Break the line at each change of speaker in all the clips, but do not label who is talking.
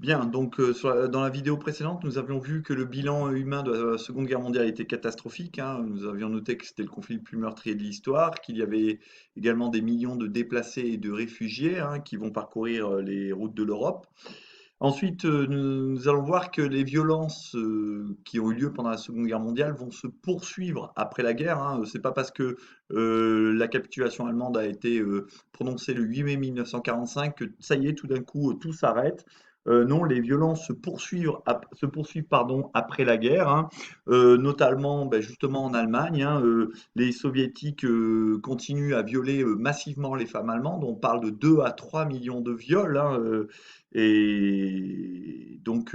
Bien, donc dans la vidéo précédente, nous avions vu que le bilan humain de la Seconde Guerre mondiale était catastrophique, hein. Nous avions noté que c'était le conflit le plus meurtrier de l'histoire, qu'il y avait également des millions de déplacés et de réfugiés, hein, qui vont parcourir les routes de l'Europe. Ensuite, nous allons voir que les violences qui ont eu lieu pendant la Seconde Guerre mondiale vont se poursuivre après la guerre, hein. C'est pas parce que la capitulation allemande a été prononcée le 8 mai 1945 que ça y est, tout d'un coup, tout s'arrête. Non, les violences se poursuivent pardon, après la guerre, hein. Notamment ben, justement en Allemagne, hein. Les soviétiques continuent à violer massivement les femmes allemandes. On parle de 2 à 3 millions de viols, hein, et donc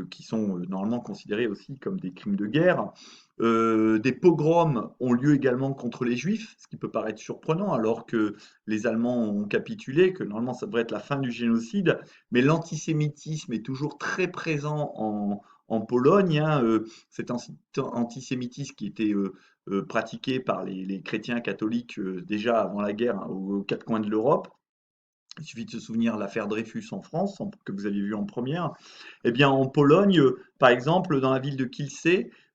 qui sont normalement considérés aussi comme des crimes de guerre. Des pogroms ont lieu également contre les juifs, ce qui peut paraître surprenant alors que les Allemands ont capitulé, que normalement ça devrait être la fin du génocide, mais l'antisémitisme est toujours très présent en Pologne, hein. Cet antisémitisme qui était pratiqué par les chrétiens catholiques déjà avant la guerre, hein, aux quatre coins de l'Europe. Il suffit de se souvenir de l'affaire Dreyfus en France, que vous aviez vu en première. Eh bien, en Pologne, par exemple, dans la ville de Kielce,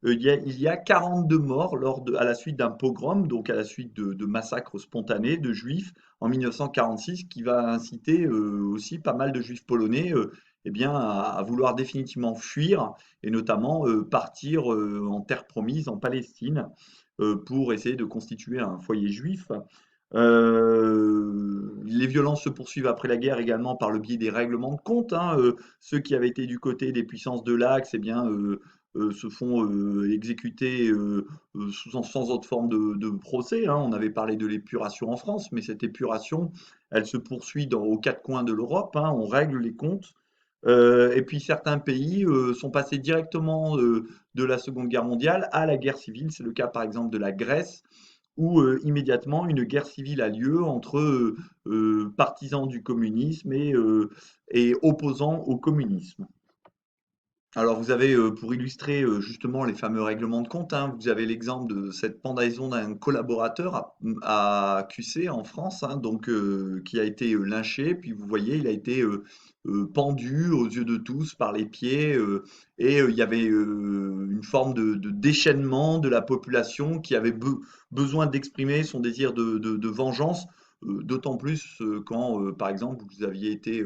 il y a 42 morts à la suite d'un pogrom, donc à la suite de massacres spontanés de juifs en 1946, qui va inciter aussi pas mal de juifs polonais eh bien, à vouloir définitivement fuir et notamment partir en terre promise en Palestine pour essayer de constituer un foyer juif. Les violences se poursuivent après la guerre également par le biais des règlements de compte, hein. Ceux qui avaient été du côté des puissances de l'Axe, eh bien, se font exécuter sans autre forme de procès, hein. On avait parlé de l'épuration en France, mais cette épuration, elle se poursuit aux quatre coins de l'Europe, hein. On règle les comptes. Et puis certains pays sont passés directement de la Seconde Guerre mondiale à la guerre civile. C'est le cas par exemple de la Grèce où immédiatement une guerre civile a lieu entre partisans du communisme et opposants au communisme. Alors vous avez, pour illustrer, justement les fameux règlements de compte, hein, vous avez l'exemple de cette pendaison d'un collaborateur à QC en France, hein, donc qui a été, lynché. Puis vous voyez, il a été, pendu aux yeux de tous par les pieds, et il y avait, une forme de déchaînement de la population qui avait besoin d'exprimer son désir de vengeance, d'autant plus, quand, par exemple, vous aviez été,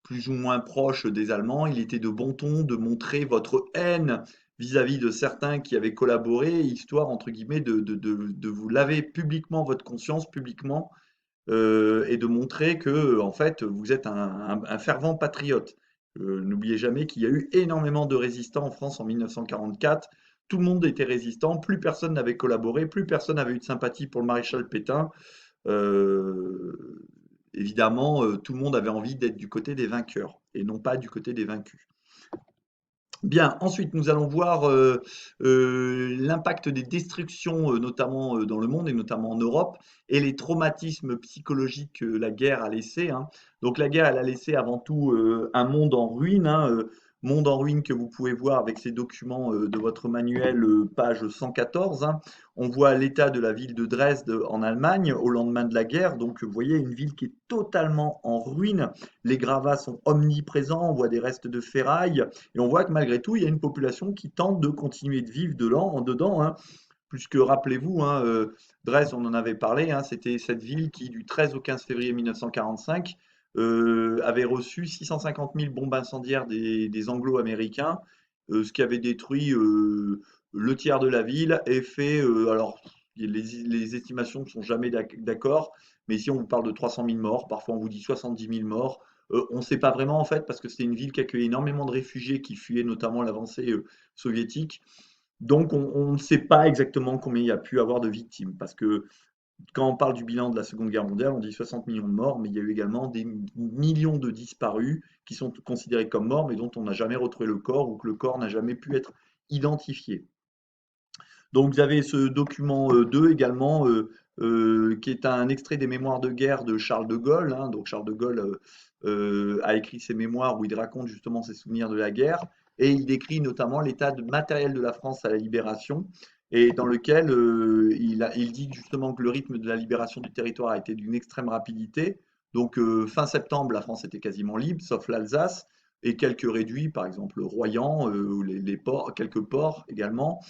plus ou moins proche des Allemands, il était de bon ton de montrer votre haine vis-à-vis de certains qui avaient collaboré, histoire, entre guillemets, de vous laver publiquement votre conscience, publiquement, et de montrer que, en fait, vous êtes un fervent patriote. N'oubliez jamais qu'il y a eu énormément de résistants en France en 1944. Tout le monde était résistant, plus personne n'avait collaboré, plus personne n'avait eu de sympathie pour le maréchal Pétain. Évidemment, tout le monde avait envie d'être du côté des vainqueurs et non pas du côté des vaincus. Bien, ensuite nous allons voir l'impact des destructions, notamment dans le monde et notamment en Europe, et les traumatismes psychologiques que la guerre a laissé, hein. Donc la guerre, elle a laissé avant tout un monde en ruine, hein, monde en ruine que vous pouvez voir avec ces documents de votre manuel, page 114, hein. On voit l'état de la ville de Dresde en Allemagne au lendemain de la guerre. Donc vous voyez une ville qui est totalement en ruine. Les gravats sont omniprésents, on voit des restes de ferraille. Et on voit que malgré tout, il y a une population qui tente de continuer de vivre dedans, hein, puisque rappelez-vous, hein, Dresde, on en avait parlé, hein, c'était cette ville qui, du 13 au 15 février 1945, avait reçu 650 000 bombes incendiaires des Anglo-Américains, ce qui avait détruit le tiers de la ville et fait, alors les estimations ne sont jamais d'accord, mais ici on vous parle de 300 000 morts, parfois on vous dit 70 000 morts. On ne sait pas vraiment en fait parce que c'était une ville qui accueillait énormément de réfugiés qui fuyaient notamment l'avancée soviétique. Donc on ne sait pas exactement combien il y a pu avoir de victimes parce que quand on parle du bilan de la Seconde Guerre mondiale, on dit 60 millions de morts, mais il y a eu également des millions de disparus qui sont considérés comme morts mais dont on n'a jamais retrouvé le corps ou que le corps n'a jamais pu être identifié. Donc vous avez ce document 2 également, qui est un extrait des mémoires de guerre de Charles de Gaulle, hein. Donc Charles de Gaulle a écrit ses mémoires où il raconte justement ses souvenirs de la guerre et il décrit notamment l'état matériel de la France à la libération et dans lequel il dit justement que le rythme de la libération du territoire a été d'une extrême rapidité. Donc fin septembre, la France était quasiment libre, sauf l'Alsace. et quelques réduits, par exemple Royan, ou les ports, quelques ports également.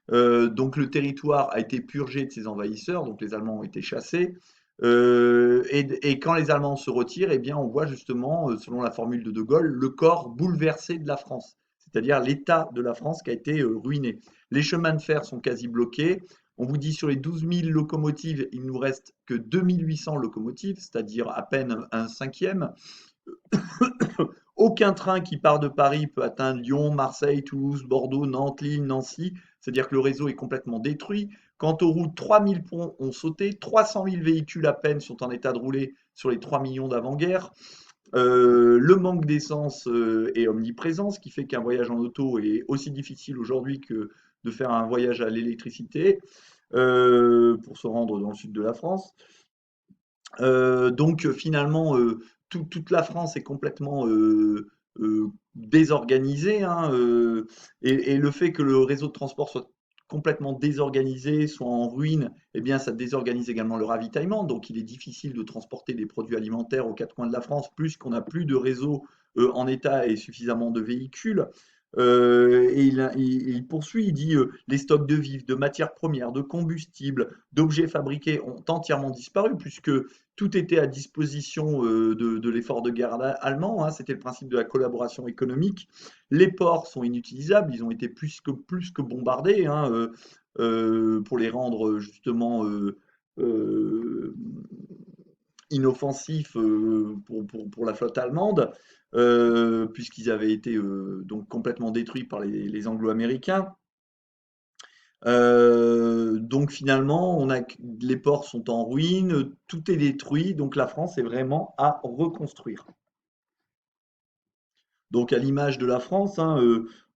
Donc le territoire a été purgé de ses envahisseurs, donc les Allemands ont été chassés. Et quand les Allemands se retirent, eh bien, on voit justement, selon la formule de De Gaulle, le corps bouleversé de la France, c'est-à-dire l'état de la France qui a été ruiné. Les chemins de fer sont quasi bloqués. On vous dit sur les 12 000 locomotives, il nous reste que 2 800 locomotives, c'est-à-dire à peine un cinquième. Aucun train qui part de Paris peut atteindre Lyon, Marseille, Toulouse, Bordeaux, Nantes, Lille, Nancy. C'est-à-dire que le réseau est complètement détruit. Quant aux routes, 3000 ponts ont sauté, 300 000 véhicules à peine sont en état de rouler sur les 3 millions d'avant-guerre. Le manque d'essence est omniprésent, ce qui fait qu'un voyage en auto est aussi difficile aujourd'hui que de faire un voyage à l'électricité pour se rendre dans le sud de la France. Donc finalement, toute la France est complètement désorganisée, hein, et le fait que le réseau de transport soit complètement désorganisé, soit en ruine, eh bien ça désorganise également le ravitaillement. Donc il est difficile de transporter des produits alimentaires aux quatre coins de la France, plus qu'on n'a plus de réseau en état et suffisamment de véhicules. Et il poursuit, il dit les stocks de vivres, de matières premières, de combustibles, d'objets fabriqués ont entièrement disparu puisque tout était à disposition de l'effort de guerre allemand, hein, c'était le principe de la collaboration économique. Les ports sont inutilisables, ils ont été plus que bombardés, hein, pour les rendre justement euh, inoffensifs pour la flotte allemande, puisqu'ils avaient été donc complètement détruits par les Anglo-Américains. Donc finalement, les ports sont en ruine, tout est détruit, donc la France est vraiment à reconstruire. Donc à l'image de la France, hein,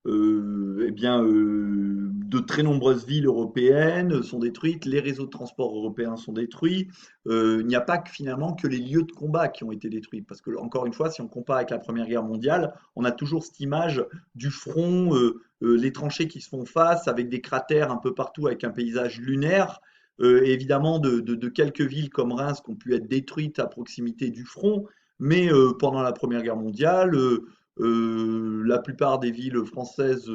eh bien, de très nombreuses villes européennes sont détruites, les réseaux de transport européens sont détruits. Il n'y a pas que, finalement que les lieux de combat qui ont été détruits, parce que encore une fois, si on compare avec la Première Guerre mondiale, on a toujours cette image du front, les tranchées qui se font face, avec des cratères un peu partout, avec un paysage lunaire. Et évidemment de quelques villes comme Reims qui ont pu être détruites à proximité du front, mais pendant la Première Guerre mondiale, la plupart des villes françaises,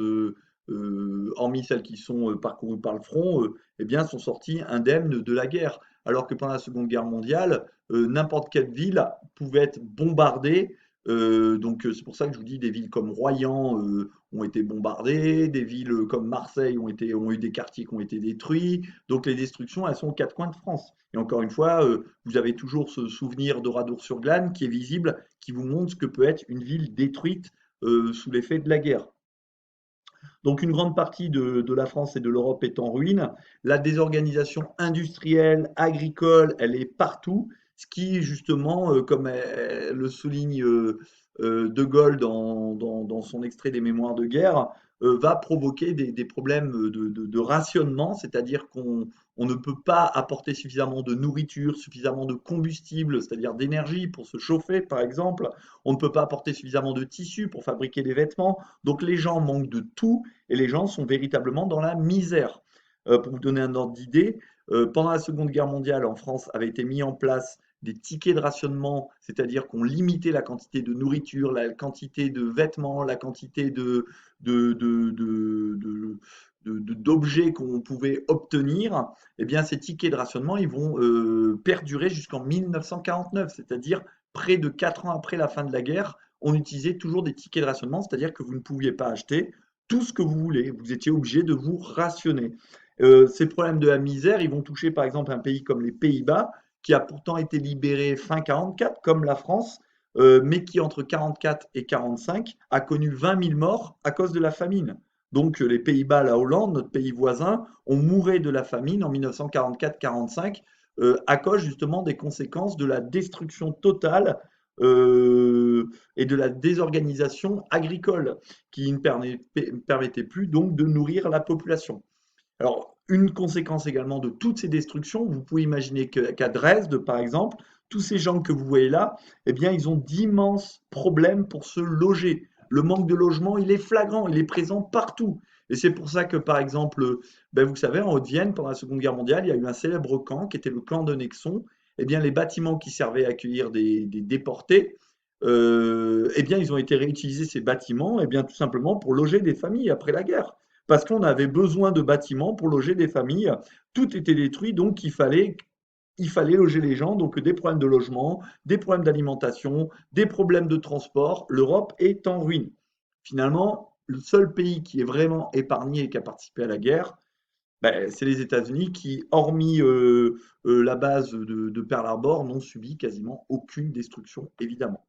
hormis celles qui sont parcourues par le front, eh bien, sont sorties indemnes de la guerre. Alors que pendant la Seconde Guerre mondiale, n'importe quelle ville pouvait être bombardée. Donc c'est pour ça que je vous dis des villes comme Royan ont été bombardées, des villes comme Marseille ont eu des quartiers qui ont été détruits. Donc les destructions, elles sont aux quatre coins de France. Et encore une fois, vous avez toujours ce souvenir d'Oradour-sur-Glane qui est visible, qui vous montre ce que peut être une ville détruite sous l'effet de la guerre. Donc une grande partie de la France et de l'Europe est en ruine. La désorganisation industrielle, agricole, elle est partout, ce qui justement, comme le souligne De Gaulle dans son extrait des Mémoires de guerre, va provoquer des problèmes de rationnement, c'est-à-dire qu'on ne peut pas apporter suffisamment de nourriture, suffisamment de combustible, c'est-à-dire d'énergie pour se chauffer par exemple. On ne peut pas apporter suffisamment de tissus pour fabriquer des vêtements. Donc les gens manquent de tout et les gens sont véritablement dans la misère. Pour vous donner un ordre d'idée, pendant la Seconde Guerre mondiale, en France, avait été mis en place des tickets de rationnement, c'est-à-dire qu'on limitait la quantité de nourriture, la quantité de vêtements, la quantité de, de, de, de d'objets qu'on pouvait obtenir, eh bien ces tickets de rationnement, ils vont perdurer jusqu'en 1949, c'est-à-dire près de 4 ans après la fin de la guerre, on utilisait toujours des tickets de rationnement, c'est-à-dire que vous ne pouviez pas acheter tout ce que vous voulez, vous étiez obligé de vous rationner. Ces problèmes de la misère, ils vont toucher par exemple un pays comme les Pays-Bas, qui a pourtant été libéré fin 44, comme la France, mais qui entre 44 et 45 a connu 20 000 morts à cause de la famine. Donc les Pays-Bas, la Hollande, notre pays voisin, ont mouru de la famine en 1944-45 à cause justement des conséquences de la destruction totale et de la désorganisation agricole qui ne permettait plus donc de nourrir la population. Alors, une conséquence également de toutes ces destructions, vous pouvez imaginer qu'à Dresde, par exemple, tous ces gens que vous voyez là, eh bien, ils ont d'immenses problèmes pour se loger. Le manque de logement, il est flagrant, il est présent partout. Et c'est pour ça que, par exemple, ben, vous savez, en Haute-Vienne, pendant la Seconde Guerre mondiale, il y a eu un célèbre camp qui était le camp de Nexon. Eh bien, les bâtiments qui servaient à accueillir des déportés, eh bien, ils ont été réutilisés, ces bâtiments, eh bien, tout simplement pour loger des familles après la guerre. Parce qu'on avait besoin de bâtiments pour loger des familles. Tout était détruit, donc il fallait loger les gens. Donc, des problèmes de logement, des problèmes d'alimentation, des problèmes de transport. L'Europe est en ruine. Finalement, le seul pays qui est vraiment épargné et qui a participé à la guerre, ben, c'est les États-Unis qui, hormis la base de Pearl Harbor, n'ont subi quasiment aucune destruction, évidemment.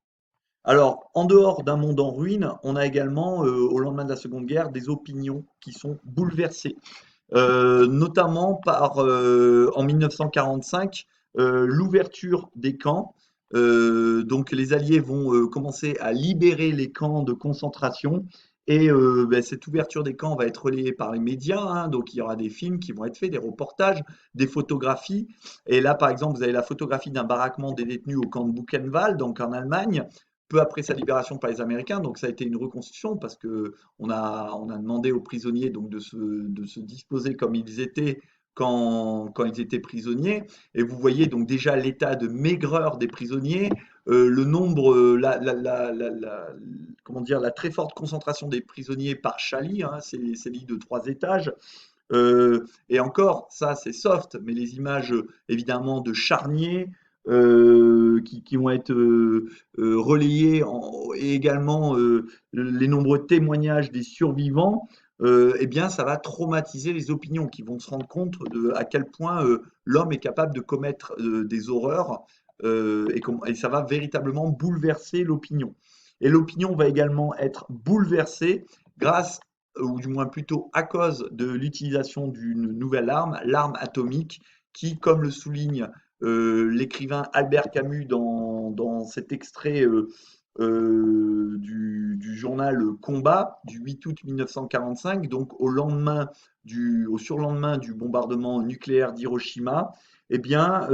Alors, en dehors d'un monde en ruine, on a également, au lendemain de la Seconde Guerre, des opinions qui sont bouleversées, notamment par, en 1945, l'ouverture des camps. Donc, les Alliés vont commencer à libérer les camps de concentration. Et ben, cette ouverture des camps va être relayée par les médias, hein. Donc, il y aura des films qui vont être faits, des reportages, des photographies. Et là, par exemple, vous avez la photographie d'un baraquement des détenus au camp de Buchenwald, donc en Allemagne, peu après sa libération par les Américains. Donc, ça a été une reconstruction parce que on a demandé aux prisonniers donc de se disposer comme ils étaient quand ils étaient prisonniers. Et vous voyez donc déjà l'état de maigreur des prisonniers, le nombre, comment dire, la très forte concentration des prisonniers par chalit, hein, ces lits de 3 étages. Et encore, ça c'est soft, mais les images évidemment de charniers qui vont être relayées et également les nombreux témoignages des survivants, eh bien ça va traumatiser les opinions qui vont se rendre compte à quel point l'homme est capable de commettre des horreurs et ça va véritablement bouleverser l'opinion. Et l'opinion va également être bouleversée grâce ou du moins plutôt à cause de l'utilisation d'une nouvelle arme, l'arme atomique, qui, comme le souligne l'écrivain Albert Camus dans cet extrait du journal Combat du 8 août 1945, donc au surlendemain du bombardement nucléaire d'Hiroshima, eh bien,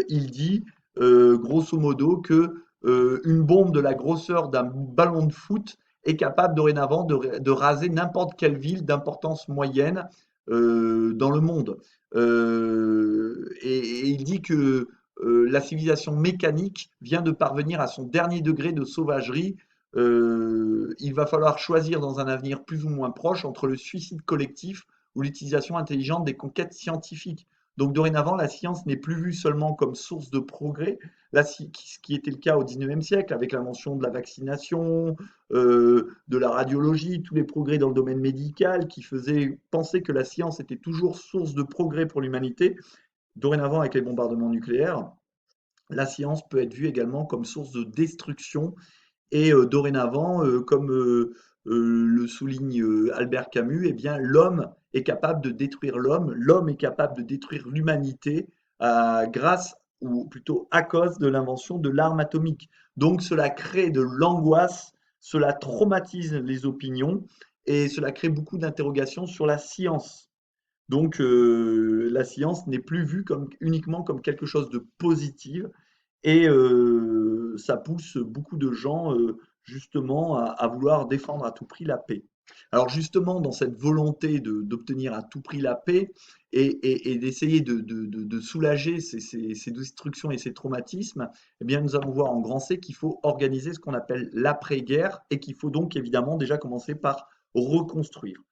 il dit grosso modo que une bombe de la grosseur d'un ballon de foot est capable dorénavant de raser n'importe quelle ville d'importance moyenne dans le monde. Et il dit que la civilisation mécanique vient de parvenir à son dernier degré de sauvagerie. Il va falloir choisir dans un avenir plus ou moins proche entre le suicide collectif ou l'utilisation intelligente des conquêtes scientifiques. Donc dorénavant, la science n'est plus vue seulement comme source de progrès, là, ce qui était le cas au 19e siècle avec l'invention de la vaccination, de la radiologie, tous les progrès dans le domaine médical qui faisaient penser que la science était toujours source de progrès pour l'humanité. Dorénavant, avec les bombardements nucléaires, la science peut être vue également comme source de destruction et dorénavant, comme le souligne Albert Camus, eh bien, l'homme est capable de détruire l'homme, l'homme est capable de détruire l'humanité grâce, ou plutôt à cause de l'invention de l'arme atomique. Donc cela crée de l'angoisse, cela traumatise les opinions et cela crée beaucoup d'interrogations sur la science. Donc la science n'est plus vue uniquement comme quelque chose de positif, et ça pousse beaucoup de gens, justement à vouloir défendre à tout prix la paix. Alors justement, dans cette volonté d'obtenir à tout prix la paix et d'essayer de soulager ces destructions et ces traumatismes, eh bien, nous allons voir en grand C qu'il faut organiser ce qu'on appelle l'après-guerre et qu'il faut donc évidemment déjà commencer par reconstruire.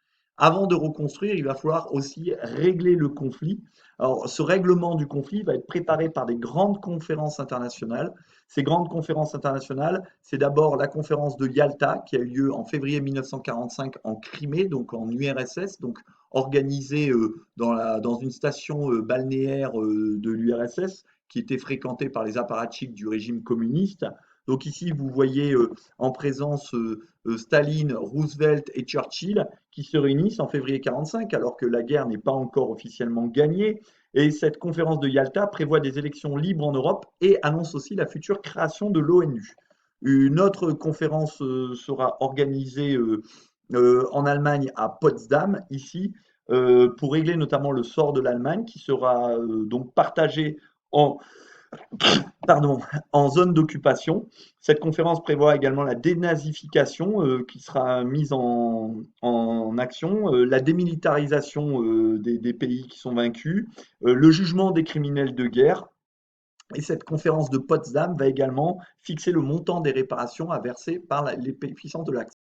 Avant de reconstruire, il va falloir aussi régler le conflit. Alors, ce règlement du conflit va être préparé par des grandes conférences internationales. Ces grandes conférences internationales, c'est d'abord la conférence de Yalta qui a eu lieu en février 1945 en Crimée, donc en URSS, donc organisée dans une station balnéaire de l'URSS qui était fréquentée par les apparatchiks du régime communiste. Donc ici, vous voyez en présence Staline, Roosevelt et Churchill qui se réunissent en février 1945 alors que la guerre n'est pas encore officiellement gagnée. Et cette conférence de Yalta prévoit des élections libres en Europe et annonce aussi la future création de l'ONU. Une autre conférence sera organisée en Allemagne à Potsdam, ici, pour régler notamment le sort de l'Allemagne, qui sera donc partagée en pardon, en zone d'occupation. Cette conférence prévoit également la dénazification qui sera mise en action, la démilitarisation des pays qui sont vaincus, le jugement des criminels de guerre Et cette conférence de Potsdam va également fixer le montant des réparations à verser par les puissances de l'Axe.